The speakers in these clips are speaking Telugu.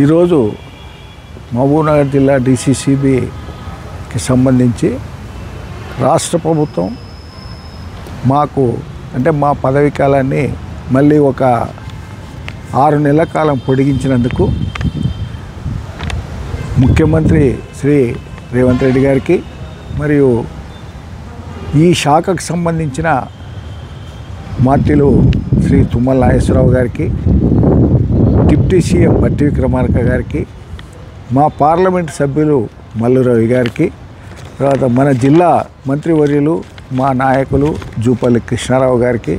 ఈరోజు మహబూబ్నగర్ జిల్లా DCCBకి సంబంధించి రాష్ట్ర ప్రభుత్వం మాకు అంటే మా పదవీ కాలాన్ని మళ్ళీ ఒక 6 నెలల కాలం పొడిగించినందుకు ముఖ్యమంత్రి శ్రీ రేవంత్ రెడ్డి గారికి మరియు ఈ శాఖకు సంబంధించిన మంత్రులు శ్రీ తుమ్మల నాగేశ్వరరావు గారికి, డిప్యూటీ సీఎం బట్టి విక్రమార్క గారికి, మా పార్లమెంట్ సభ్యులు మల్లు రవి గారికి, తర్వాత మన జిల్లా మంత్రివర్యులు మా నాయకులు జూపల్లి కృష్ణారావు గారికి,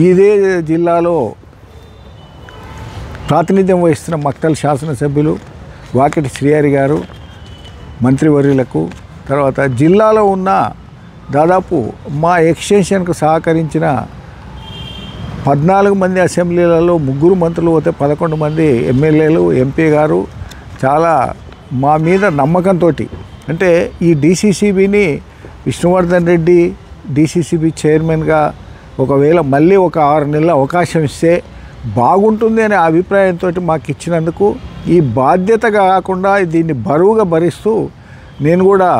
ఇదే జిల్లాలో ప్రాతినిధ్యం వహిస్తున్న మక్తల్ శాసనసభ్యులు వాకిటి శ్రీహరి గారు మంత్రివర్యులకు, తర్వాత జిల్లాలో ఉన్న దాదాపు మా ఎక్స్టెన్షన్కు సహకరించిన 14 మంది అసెంబ్లీలలో 3 మంత్రులు పోతే 11 మంది ఎమ్మెల్యేలు, ఎంపీ గారు చాలా మా మీద నమ్మకంతో అంటే ఈ DCCBని విష్ణువర్ధన్ రెడ్డి DCCB చైర్మన్గా ఒకవేళ మళ్ళీ ఒక 6 నెలల అవకాశం ఇస్తే బాగుంటుంది అనే అభిప్రాయంతో మాకు ఇచ్చినందుకు ఈ బాధ్యత కాకుండా దీన్ని బరువుగా భరిస్తూ నేను కూడా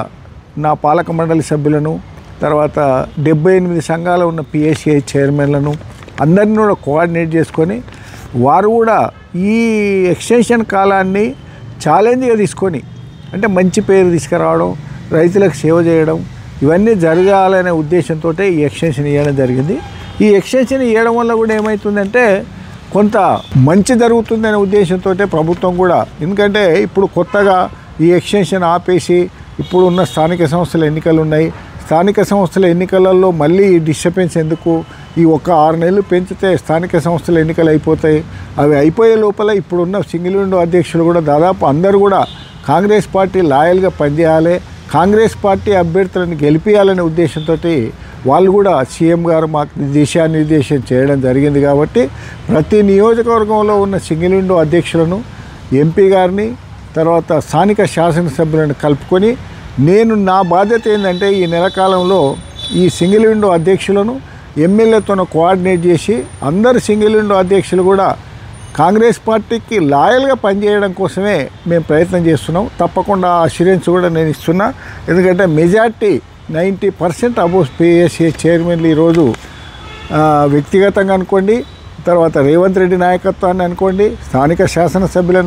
నా పాలక మండలి సభ్యులను, తర్వాత 78 సంఘాలు ఉన్న PSCI చైర్మన్లను అందరినీ కూడా కోఆర్డినేట్ చేసుకొని వారు కూడా ఈ ఎక్స్టెన్షన్ కాలాన్ని ఛాలెంజ్గా తీసుకొని అంటే మంచి పేరు తీసుకురావడం, రైతులకు సేవ చేయడం ఇవన్నీ జరగాలనే ఉద్దేశంతో ఈ ఎక్స్టెన్షన్ ఇవ్వడం జరిగింది. ఈ ఎక్స్టెన్షన్ ఇవ్వడం వల్ల కూడా ఏమవుతుందంటే కొంత మంచి జరుగుతుందనే ఉద్దేశంతో ప్రభుత్వం కూడా, ఎందుకంటే ఇప్పుడు కొత్తగా ఈ ఎక్స్టెన్షన్ ఆపేసి ఇప్పుడు ఉన్న స్థానిక సంస్థల ఎన్నికలు ఉన్నాయి. స్థానిక సంస్థల ఎన్నికలలో మళ్ళీ డిస్టర్బెన్స్ ఎందుకు, ఈ ఒక్క 6 నెలలు పెంచితే స్థానిక సంస్థల ఎన్నికలు అయిపోతాయి. అవి అయిపోయే లోపల ఇప్పుడున్న సింగిల్ విండో అధ్యక్షులు కూడా దాదాపు అందరూ కూడా కాంగ్రెస్ పార్టీ లాయల్గా పనిచేయాలి, కాంగ్రెస్ పార్టీ అభ్యర్థులను గెలిపించాలనే ఉద్దేశంతో వాళ్ళు కూడా సీఎం గారు మాకు దిశానిర్దేశం చేయడం జరిగింది. కాబట్టి ప్రతి నియోజకవర్గంలో ఉన్న సింగిల్ విండో అధ్యక్షులను, ఎంపీ గారిని, తర్వాత స్థానిక శాసనసభ్యులను కలుపుకొని నేను నా బాధ్యత ఏంటంటే ఈ నెల కాలంలో ఈ సింగిల్ విండో అధ్యక్షులను ఎమ్మెల్యేతో కోఆర్డినేట్ చేసి అందరు సింగిల్ విండో అధ్యక్షులు కూడా కాంగ్రెస్ పార్టీకి లాయల్గా పనిచేయడం కోసమే మేము ప్రయత్నం చేస్తున్నాం. తప్పకుండా అష్యూరెన్స్ కూడా నేను ఇస్తున్నా. ఎందుకంటే మెజార్టీ 90% అబోవ్ PSCI చైర్మన్లు ఈరోజు వ్యక్తిగతంగా అనుకోండి, తర్వాత రేవంత్ రెడ్డి నాయకత్వాన్ని అనుకోండి, స్థానిక శాసనసభ్యుల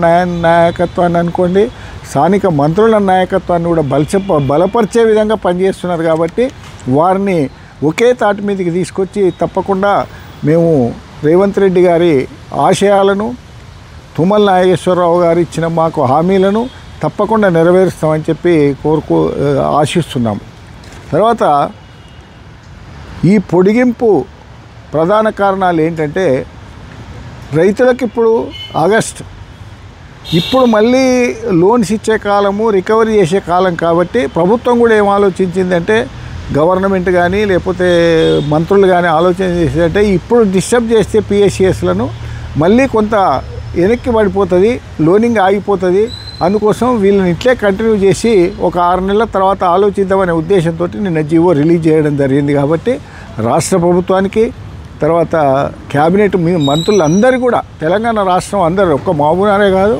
నాయకత్వాన్ని అనుకోండి, స్థానిక మంత్రుల నాయకత్వాన్ని కూడా బలపరిచే విధంగా పనిచేస్తున్నారు. కాబట్టి వారిని ఒకే తాటి మీదకి తీసుకొచ్చి తప్పకుండా మేము రేవంత్ రెడ్డి గారి ఆశయాలను, తుమ్మల నాగేశ్వరరావు గారు ఇచ్చిన మాకు హామీలను తప్పకుండా నెరవేరుస్తామని చెప్పి ఆశిస్తున్నాం. తర్వాత ఈ పొడిగింపు ప్రధాన కారణాలు ఏంటంటే రైతులకు ఇప్పుడు ఆగస్ట్ ఇప్పుడు మళ్ళీ లోన్స్ ఇచ్చే కాలము, రికవరీ చేసే కాలం కాబట్టి ప్రభుత్వం కూడా ఏం ఆలోచించిందంటే గవర్నమెంట్ కానీ లేకపోతే మంత్రులు కానీ ఆలోచన చేసేదంటే ఇప్పుడు డిస్టర్బ్ చేస్తే PSCSలను మళ్ళీ కొంత వెనక్కి పడిపోతుంది, లోనింగ్ ఆగిపోతుంది. అందుకోసం వీళ్ళని ఇట్లే కంటిన్యూ చేసి ఒక 6 నెలల తర్వాత ఆలోచిద్దామనే ఉద్దేశంతో నిన్న జీవో రిలీజ్ చేయడం జరిగింది. కాబట్టి రాష్ట్ర ప్రభుత్వానికి, తర్వాత క్యాబినెట్ మంత్రులందరూ కూడా తెలంగాణ రాష్ట్రం అందరూ, ఒక్క మహబూబ్నగరే కాదు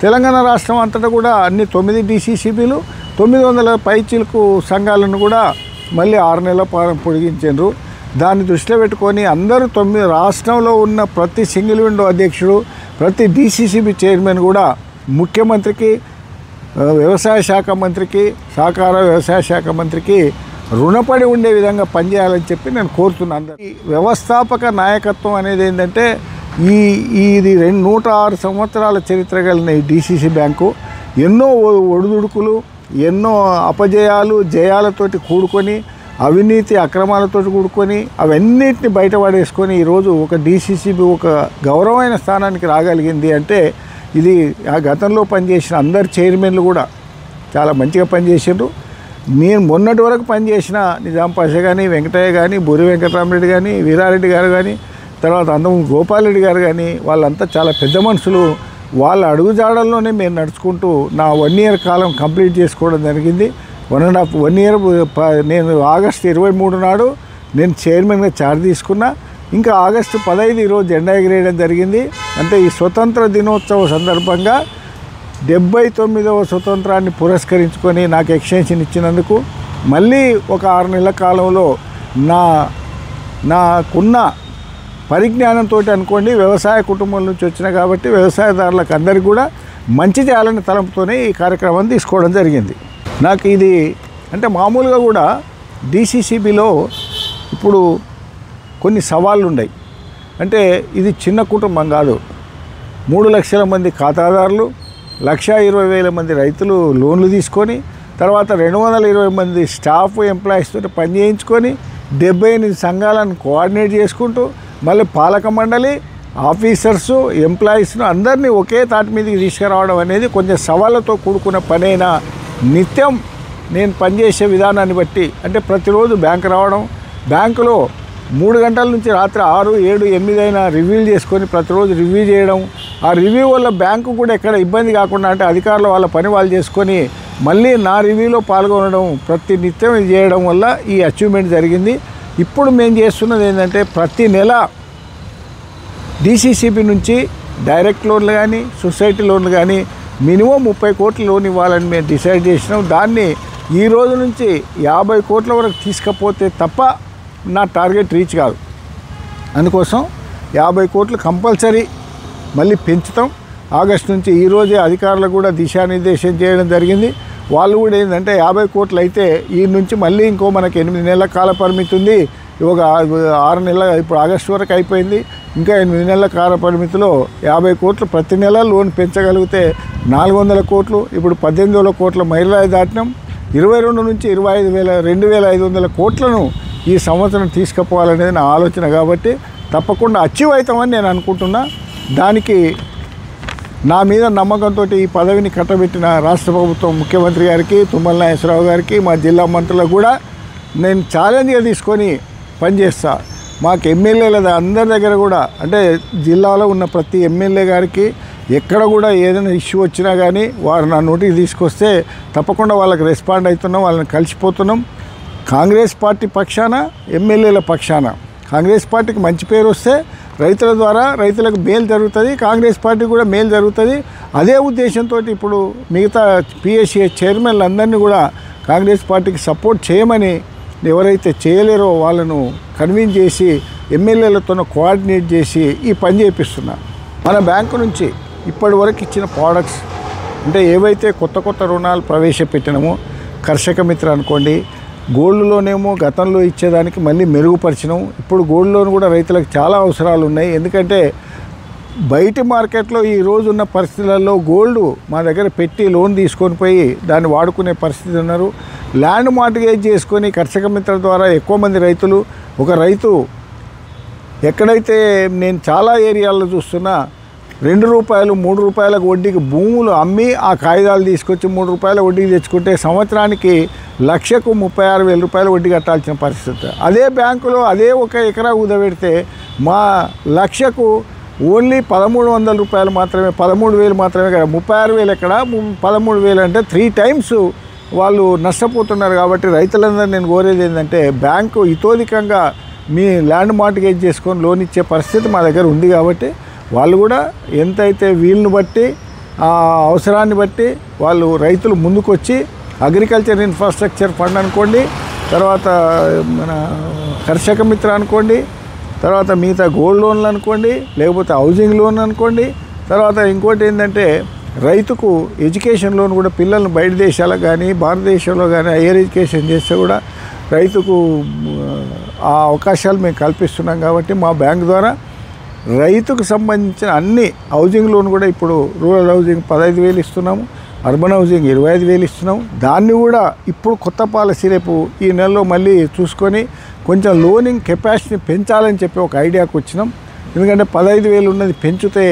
తెలంగాణ రాష్ట్రం అంతటా కూడా అన్ని 9 DCCBలు 900 పైచీలకు సంఘాలను కూడా మళ్ళీ 6 నెలల పాలన పొడిగించారు. దాన్ని దృష్టిలో పెట్టుకొని అందరూ 9 రాష్ట్రంలో ఉన్న ప్రతి సింగిల్ విండో అధ్యక్షుడు, ప్రతి DCCB చైర్మన్ కూడా ముఖ్యమంత్రికి, వ్యవసాయ శాఖ మంత్రికి, సహకార వ్యవసాయ శాఖ మంత్రికి రుణపడి ఉండే విధంగా పనిచేయాలని చెప్పి నేను కోరుతున్నాను. ఈ వ్యవస్థాపక నాయకత్వం అనేది ఏంటంటే ఇది 106 సంవత్సరాల చరిత్ర కలిగిన ఈ DCC బ్యాంకు ఎన్నో ఒడిదుడుకులు, ఎన్నో అపజయాలు, జయాలతోటి కూడుకొని, అవినీతి అక్రమాలతో కూడుకొని అవన్నిటిని బయటపడేసుకొని ఈరోజు ఒక DCCB ఒక గౌరవమైన స్థానానికి రాగలిగింది. అంటే ఇది ఆ గతంలో పనిచేసిన అందరు చైర్మన్లు కూడా చాలా మంచిగా పనిచేసారు. నేను మొన్నటి వరకు పనిచేసిన నిజాం పాషా కానీ, వెంకటయ్య కానీ, బూరి వెంకటరామరెడ్డి కానీ, వీరారెడ్డి గారు కానీ, తర్వాత అందం గోపాలరెడ్డి గారు కానీ వాళ్ళంతా చాలా పెద్ద మనుషులు. వాళ్ళ అడుగుజాడల్లోనే మేము నడుచుకుంటూ నా 1 ఇయర్ కాలం కంప్లీట్ చేసుకోవడం జరిగింది. 1.5 ఇయర్ నేను ఆగస్టు 23 నాడు నేను చైర్మన్గా చార్జ్ తీసుకున్నా. ఇంకా ఆగస్టు 15 ఈరోజు జెండా ఎగిరేయడం జరిగింది. అంటే ఈ స్వతంత్ర దినోత్సవ సందర్భంగా 79వ స్వతంత్రాన్ని పురస్కరించుకొని నాకు ఎక్స్టెన్షన్ ఇచ్చినందుకు మళ్ళీ ఒక 6 నెలల కాలంలో నాకున్న పరిజ్ఞానంతో అనుకోండి, వ్యవసాయ కుటుంబం నుంచి వచ్చిన కాబట్టి వ్యవసాయదారులకు అందరికీ కూడా మంచి చేయాలని తలంపుతోనే ఈ కార్యక్రమాన్ని తీసుకోవడం జరిగింది. నాకు ఇది అంటే మామూలుగా కూడా డీసీసీబీలో ఇప్పుడు కొన్ని సవాళ్ళు ఉన్నాయి. అంటే ఇది చిన్న కుటుంబం కాదు, 3 లక్షల మంది ఖాతాదారులు, 1,20,000 మంది రైతులు లోన్లు తీసుకొని, తర్వాత 220 మంది స్టాఫ్ ఎంప్లాయీస్ తోటి పని చేయించుకొని 78 సంఘాలను కోఆర్డినేట్ చేసుకుంటూ మళ్ళీ పాలక మండలి ఆఫీసర్సు ఎంప్లాయీస్ను అందరినీ ఒకే తాటి మీదకి తీసుకురావడం అనేది కొంచెం సవాళ్ళతో కూడుకున్న పనైనా నిత్యం నేను పనిచేసే విధానాన్ని బట్టి అంటే ప్రతిరోజు బ్యాంకు రావడం, బ్యాంకులో 3 గంటల నుంచి రాత్రి 6, 7, 8 అయినా రివ్యూలు చేసుకొని ప్రతిరోజు రివ్యూ చేయడం. ఆ రివ్యూ వల్ల బ్యాంకు కూడా ఎక్కడ ఇబ్బంది కాకుండా అంటే అధికారులు వాళ్ళ పని వాళ్ళు చేసుకొని మళ్ళీ నా రివ్యూలో పాల్గొనడం ప్రతి నిత్యం ఇది చేయడం వల్ల ఈ అచీవ్మెంట్ జరిగింది. ఇప్పుడు మేము చేస్తున్నది ఏంటంటే ప్రతి నెల డీసీసీబీ నుంచి డైరెక్ట్ లోన్లు కానీ సొసైటీ లోన్లు కానీ మినిమం 30 కోట్ల లోన్ ఇవ్వాలని మేము డిసైడ్ చేసినాం. దాన్ని ఈ రోజు నుంచి 50 కోట్ల వరకు తీసుకపోతే తప్ప నా టార్గెట్ రీచ్ కాదు. అందుకోసం 50 కోట్లు కంపల్సరీ మళ్ళీ పెంచుతాం. ఆగస్టు నుంచి ఈరోజే అధికారులకు కూడా దిశానిర్దేశం చేయడం జరిగింది. వాళ్ళు కూడా ఏంటంటే 50 కోట్లు అయితే ఈ నుంచి మళ్ళీ ఇంకో మనకి 8 నెలల కాల పరిమితి ఉంది. ఒక 6 నెలల ఇప్పుడు ఆగస్టు వరకు అయిపోయింది. ఇంకా 8 నెలల కాల పరిమితిలో 50 కోట్లు ప్రతి నెల లోన్ పెంచగలిగితే 400 కోట్లు, ఇప్పుడు 18,000 కోట్ల మైలురాయి దాటినాం. 22 నుంచి 2,500 కోట్లను ఈ సంవత్సరం తీసుకుపోవాలనేది నా ఆలోచన కాబట్టి తప్పకుండా అచీవ్ అవుతామని నేను అనుకుంటున్నా. దానికి నా మీద నమ్మకంతో ఈ పదవిని కట్టబెట్టిన రాష్ట్ర ప్రభుత్వం ముఖ్యమంత్రి గారికి, తుమ్మల నాగేశ్వరరావు గారికి, మా జిల్లా మంత్రులకు కూడా నేను ఛాలెంజ్గా తీసుకొని పనిచేస్తా. మాకు ఎమ్మెల్యేల అందరి దగ్గర కూడా అంటే జిల్లాలో ఉన్న ప్రతి ఎమ్మెల్యే గారికి ఎక్కడ కూడా ఏదైనా ఇష్యూ వచ్చినా కానీ వారు నా నోటికి తీసుకొస్తే తప్పకుండా వాళ్ళకి రెస్పాండ్ అవుతున్నాం, వాళ్ళని కలిసిపోతున్నాం. కాంగ్రెస్ పార్టీ పక్షాన, ఎమ్మెల్యేల పక్షాన కాంగ్రెస్ పార్టీకి మంచి పేరు వస్తే రైతుల ద్వారా రైతులకు మేలు జరుగుతుంది, కాంగ్రెస్ పార్టీ కూడా మేలు జరుగుతుంది. అదే ఉద్దేశంతో ఇప్పుడు మిగతా పిఎస్సి చైర్మన్లు అందరినీ కూడా కాంగ్రెస్ పార్టీకి సపోర్ట్ చేయమని ఎవరైతే చేయలేరో వాళ్ళను కన్విన్స్ చేసి ఎమ్మెల్యేలతో కోఆర్డినేట్ చేసి ఈ పని చేపిస్తున్నా. మన బ్యాంకు నుంచి ఇప్పటి వరకు ఇచ్చిన ప్రోడక్ట్స్ అంటే ఏవైతే కొత్త రుణాలు ప్రవేశపెట్టినామో కర్షక మిత్ర అనుకోండి, గోల్డ్ లోనేమో గతంలో ఇచ్చేదానికి మళ్ళీ మెరుగుపరిచినాం. ఇప్పుడు గోల్డ్ లోన్ కూడా రైతులకు చాలా అవసరాలు ఉన్నాయి. ఎందుకంటే బయట మార్కెట్లో ఈ రోజు ఉన్న పరిస్థితులలో గోల్డ్ మా దగ్గర పెట్టి లోన్ తీసుకొని పోయి దాన్ని వాడుకునే పరిస్థితి ఉన్నారు. ల్యాండ్ మార్టిగేజ్ చేసుకొని కర్షక మిత్ర ద్వారా ఎక్కువ మంది రైతులు, ఒక రైతు ఎక్కడైతే నేను చాలా ఏరియాల్లో చూస్తున్నా 2 రూపాయలు 3 రూపాయలకు వడ్డీకి భూములు అమ్మి ఆ కాగితాలు తీసుకొచ్చి 3 రూపాయల వడ్డీకి తెచ్చుకుంటే సంవత్సరానికి 1,36,000 రూపాయలు వడ్డీ కట్టాల్సిన పరిస్థితి. అదే బ్యాంకులో అదే 1 ఎకరా కుదబెడితే మా 1,00,000కు ఓన్లీ 1,300 రూపాయలు మాత్రమే, 13,000 మాత్రమే కదా, 36,000 ఎక్కడ, 13,000 అంటే 3 టైమ్స్ వాళ్ళు నష్టపోతున్నారు. కాబట్టి రైతులందరూ నేను కోరేది ఏంటంటే బ్యాంకు ఇతోధికంగా మీ ల్యాండ్ మార్టిగేజ్ చేసుకొని లోన్ ఇచ్చే పరిస్థితి మా దగ్గర ఉంది. కాబట్టి వాళ్ళు కూడా ఎంతైతే వీళ్ళని బట్టి అవసరాన్ని బట్టి వాళ్ళు రైతులు ముందుకొచ్చి అగ్రికల్చర్ ఇన్ఫ్రాస్ట్రక్చర్ ఫండ్ అనుకోండి, తర్వాత మన కర్షక మిత్ర అనుకోండి, తర్వాత మిగతా గోల్డ్ లోన్లు అనుకోండి, లేకపోతే హౌసింగ్ లోన్ అనుకోండి, తర్వాత ఇంకోటి ఏంటంటే రైతుకు ఎడ్యుకేషన్ లోన్ కూడా పిల్లల్ని బయట దేశాలకు కానీ భారతదేశంలో కానీ హైయర్ ఎడ్యుకేషన్ చేస్తే కూడా రైతుకు ఆ అవకాశాలు మేము కల్పిస్తున్నాం. కాబట్టి మా బ్యాంక్ ద్వారా రైతుకు సంబంధించిన అన్ని హౌసింగ్ లోన్ కూడా ఇప్పుడు రూరల్ హౌసింగ్ 15,000 ఇస్తున్నాము, అర్బన్ హౌసింగ్ 25,000 ఇస్తున్నాం. దాన్ని కూడా ఇప్పుడు కొత్త పాలసీ రేపు ఈ నెలలో మళ్ళీ చూసుకొని కొంచెం లోనింగ్ కెపాసిటీ పెంచాలని చెప్పి ఒక ఐడియాకి వచ్చినాం. ఎందుకంటే 15,000 ఉన్నది పెంచితే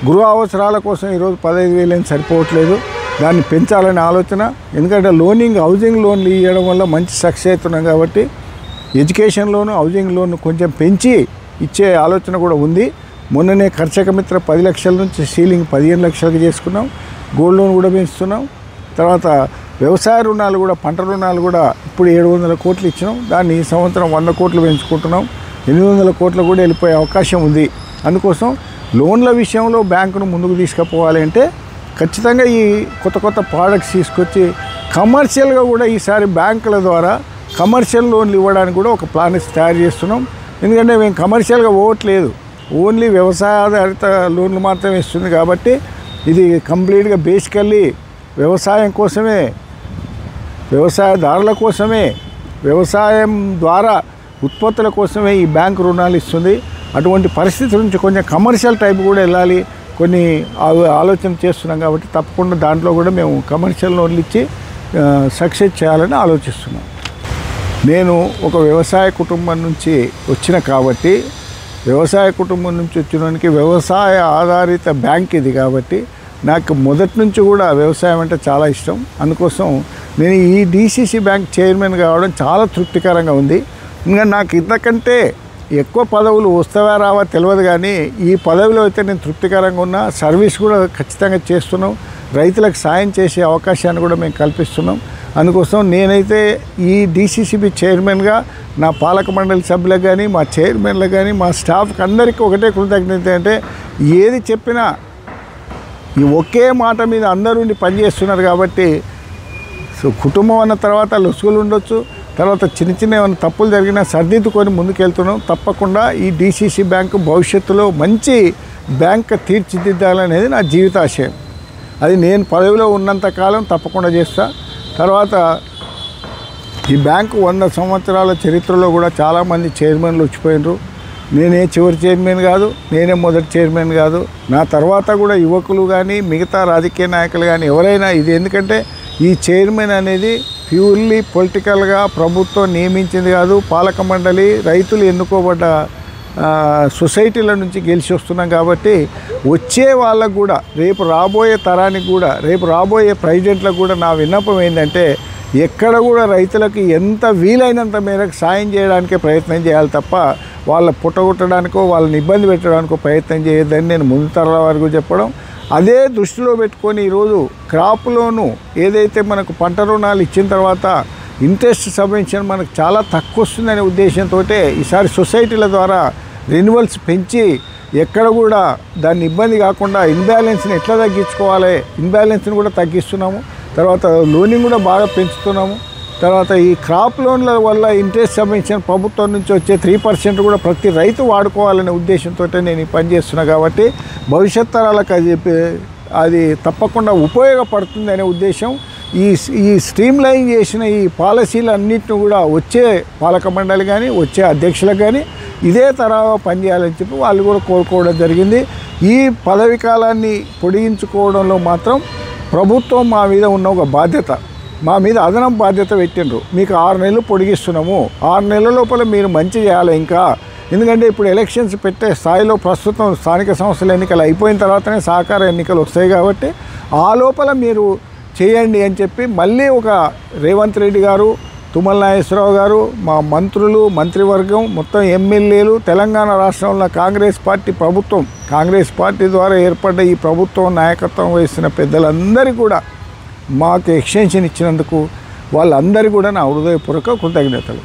గృహ అవసరాల కోసం ఈరోజు 15,000 ఏం సరిపోవట్లేదు, దాన్ని పెంచాలనే ఆలోచన. ఎందుకంటే లోనింగ్ హౌసింగ్ లోన్లు ఇవ్వడం వల్ల మంచి సక్సెస్ అవుతున్నాం. కాబట్టి ఎడ్యుకేషన్ లోను హౌసింగ్ లోన్ కొంచెం పెంచి ఇచ్చే ఆలోచన కూడా ఉంది. మొన్ననే కర్షక మిత్ర 10 లక్షల నుంచి సీలింగ్ 15 లక్షలకు చేసుకున్నాం. గోల్డ్ లోన్ కూడా పెంచుతున్నాం. తర్వాత వ్యవసాయ రుణాలు కూడా, పంట రుణాలు కూడా ఇప్పుడు 700 కోట్లు ఇచ్చినాం. దాన్ని ఈ సంవత్సరం 100 కోట్లు పెంచుకుంటున్నాం. 800 కోట్లు కూడా వెళ్ళిపోయే అవకాశం ఉంది. అందుకోసం లోన్ల విషయంలో బ్యాంకును ముందుకు తీసుకుపోవాలి అంటే ఖచ్చితంగా ఈ కొత్త ప్రోడక్ట్స్ తీసుకొచ్చి కమర్షియల్గా కూడా ఈసారి బ్యాంకుల ద్వారా కమర్షియల్ లోన్లు ఇవ్వడానికి కూడా ఒక ప్లాన్ తయారు చేస్తున్నాం. ఎందుకంటే మేము కమర్షియల్గా పోవట్లేదు, ఓన్లీ వ్యవసాయ ఆధారిత లోన్లు మాత్రమే ఇస్తుంది కాబట్టి ఇది కంప్లీట్గా బేసికల్లీ వ్యవసాయం కోసమే, వ్యవసాయదారుల కోసమే, వ్యవసాయం ద్వారా ఉత్పత్తుల కోసమే ఈ బ్యాంకు రుణాలు ఇస్తుంది. అటువంటి పరిస్థితి నుంచి కొంచెం కమర్షియల్ టైప్ కూడా వెళ్ళాలి కొన్ని ఆలోచన చేస్తున్నాం కాబట్టి తప్పకుండా దాంట్లో కూడా మేము కమర్షియల్ లోన్లు ఇచ్చి సక్సెస్ చేయాలని ఆలోచిస్తున్నాం. నేను ఒక వ్యవసాయ కుటుంబం నుంచి వచ్చిన కాబట్టి వ్యవసాయ కుటుంబం నుంచి వచ్చినోనికి వ్యవసాయ ఆధారిత బ్యాంక్ ఇది కాబట్టి నాకు మొదటి నుంచి కూడా వ్యవసాయం అంటే చాలా ఇష్టం. అందుకోసం నేను ఈ డీసీసీ బ్యాంక్ చైర్మన్ కావడం చాలా తృప్తికరంగా ఉంది. ఇంకా నాకు ఇంతకంటే ఎక్కువ పదవులు వస్తావా రావా తెలియదు, కానీ ఈ పదవిలో అయితే నేను తృప్తికరంగా ఉన్నా. సర్వీస్ కూడా ఖచ్చితంగా చేస్తున్నాం. రైతులకు సాయం చేసే అవకాశాన్ని కూడా మేము కల్పిస్తున్నాం. అందుకోసం నేనైతే ఈ డీసీసీబీ చైర్మన్గా నా పాలక మండలి సభ్యులకు కానీ మా చైర్మన్లకు కానీ మా స్టాఫ్కి అందరికీ ఒకటే కృతజ్ఞత అంటే ఏది చెప్పినా ఈ ఒకే మాట మీద అందరూ పనిచేస్తున్నారు కాబట్టి కుటుంబం అన్న తర్వాత లొసుగులు ఉండొచ్చు, తర్వాత చిన్న ఏమైనా తప్పులు జరిగినా సర్దిద్దుకొని ముందుకెళ్తున్నాం. తప్పకుండా ఈ డీసీసీ బ్యాంకు భవిష్యత్తులో మంచి బ్యాంక్ తీర్చిదిద్దాలనేది నా జీవితాశయం. అది నేను పదవిలో ఉన్నంత కాలం తప్పకుండా చేస్తా. తర్వాత ఈ బ్యాంకు 100 సంవత్సరాల చరిత్రలో కూడా చాలామంది చైర్మన్లు వచ్చిపోయినారు. నేనే చివరి చైర్మన్ కాదు, నేనే మొదటి చైర్మన్ కాదు. నా తర్వాత కూడా యువకులు కానీ మిగతా రాజకీయ నాయకులు కానీ ఎవరైనా ఇది, ఎందుకంటే ఈ చైర్మన్ అనేది ప్యూర్లీ పొలిటికల్గా ప్రభుత్వం నియమించింది కాదు, పాలక మండలి రైతులు ఎన్నుకోబడ్డ సొసైటీల నుంచి గెలిచి వస్తున్నాం కాబట్టి వచ్చే వాళ్ళకు కూడా రేపు రాబోయే తరానికి కూడా రేపు రాబోయే ప్రెసిడెంట్లకు కూడా నా విన్నపం ఏంటంటే ఎక్కడ కూడా రైతులకు ఎంత వీలైనంత మేరకు సాయం చేయడానికే ప్రయత్నం చేయాలి తప్ప వాళ్ళ పుట్టగొట్టడానికో వాళ్ళని ఇబ్బంది పెట్టడానికో ప్రయత్నం చేయొద్దని నేను ముందు తరాల వరకు చెప్పడం. అదే దృష్టిలో పెట్టుకొని ఈరోజు క్రాప్ లోను ఏదైతే మనకు పంట రుణాలు ఇచ్చిన తర్వాత ఇంట్రెస్ట్ సబ్వెన్షన్ మనకు చాలా తక్కువ వస్తుందనే ఉద్దేశంతో ఈసారి సొసైటీల ద్వారా రెన్యువల్స్ పెంచి ఎక్కడ కూడా దాన్ని ఇబ్బంది కాకుండా ఇన్బ్యాలెన్స్ని ఎట్లా తగ్గించుకోవాలి, ఇన్బ్యాలెన్స్ని కూడా తగ్గిస్తున్నాము. తర్వాత లోనింగ్ కూడా బాగా పెంచుతున్నాము. తర్వాత ఈ క్రాప్ లోన్ల వల్ల ఇంట్రెస్ట్ సబ్వెన్షన్ ప్రభుత్వం నుంచి వచ్చే 3% కూడా ప్రతి రైతు వాడుకోవాలనే ఉద్దేశంతో నేను ఈ పని చేస్తున్నా కాబట్టి భవిష్యత్ తరాలకు అది తప్పకుండా ఉపయోగపడుతుంది అనే ఉద్దేశం. ఈ స్ట్రీమ్ లైన్ చేసిన ఈ పాలసీలన్నింటినీ కూడా వచ్చే పాలక మండలి కానీ వచ్చే అధ్యక్షులకు కానీ ఇదే తరహా పనిచేయాలని చెప్పి వాళ్ళు కూడా కోరుకోవడం జరిగింది. ఈ పదవి కాలాన్ని పొడిగించుకోవడంలో మాత్రం ప్రభుత్వం మా మీద ఉన్న ఒక బాధ్యత, మా మీద అదనం బాధ్యత పెట్టిండ్రు. మీకు 6 నెలలు పొడిగిస్తున్నాము, 6 నెలల లోపల మీరు మంచి చేయాలి ఇంకా. ఎందుకంటే ఇప్పుడు ఎలక్షన్స్ పెట్టే స్థాయిలో ప్రస్తుతం స్థానిక సంస్థల ఎన్నికలు అయిపోయిన తర్వాతనే సహకార ఎన్నికలు వస్తాయి కాబట్టి ఆ లోపల మీరు చేయండి అని చెప్పి మళ్ళీ ఒక రేవంత్ రెడ్డి గారు, తుమ్మల నాగేశ్వరరావు గారు, మా మంత్రులు, మంత్రివర్గం, మొత్తం ఎమ్మెల్యేలు, తెలంగాణ రాష్ట్రంలో కాంగ్రెస్ పార్టీ ప్రభుత్వం, కాంగ్రెస్ పార్టీ ద్వారా ఏర్పడ్డ ఈ ప్రభుత్వం నాయకత్వం వహిస్తున్న పెద్దలందరికీ కూడా మాకు ఎక్స్టెన్షన్ ఇచ్చినందుకు వాళ్ళందరికీ కూడా నా హృదయపూర్వక కృతజ్ఞతలు.